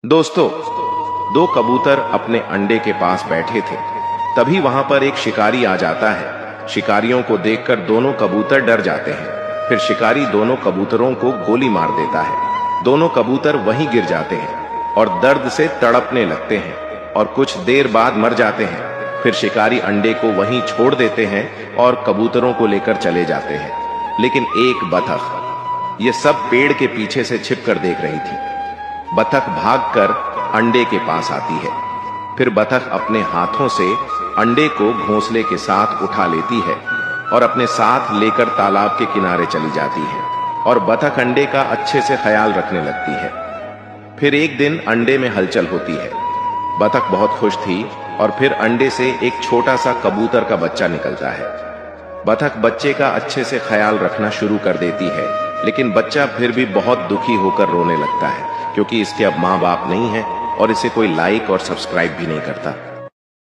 दोस्तों, दो कबूतर अपने अंडे के पास बैठे थे। तभी वहां पर एक शिकारी आ जाता है। शिकारियों को देखकर दोनों कबूतर डर जाते हैं। फिर शिकारी दोनों कबूतरों को गोली मार देता है। दोनों कबूतर वहीं गिर जाते हैं और दर्द से तड़पने लगते हैं और कुछ देर बाद मर जाते हैं। फिर शिकारी अंडे को वहीं छोड़ देते हैं और कबूतरों को लेकर चले जाते हैं। लेकिन एक बतख ये सब पेड़ के पीछे से छिपकर देख रही थी। बतख भागकर अंडे के पास आती है। फिर बतख अपने हाथों से अंडे को घोंसले के साथ उठा लेती है और अपने साथ लेकर तालाब के किनारे चली जाती है और बतख अंडे का अच्छे से ख्याल रखने लगती है। फिर एक दिन अंडे में हलचल होती है। बतख बहुत खुश थी और फिर अंडे से एक छोटा सा कबूतर का बच्चा निकलता है। बतख बच्चे का अच्छे से ख्याल रखना शुरू कर देती है, लेकिन बच्चा फिर भी बहुत दुखी होकर रोने लगता है क्योंकि इसके अब माँ बाप नहीं है और इसे कोई लाइक और सब्सक्राइब भी नहीं करता।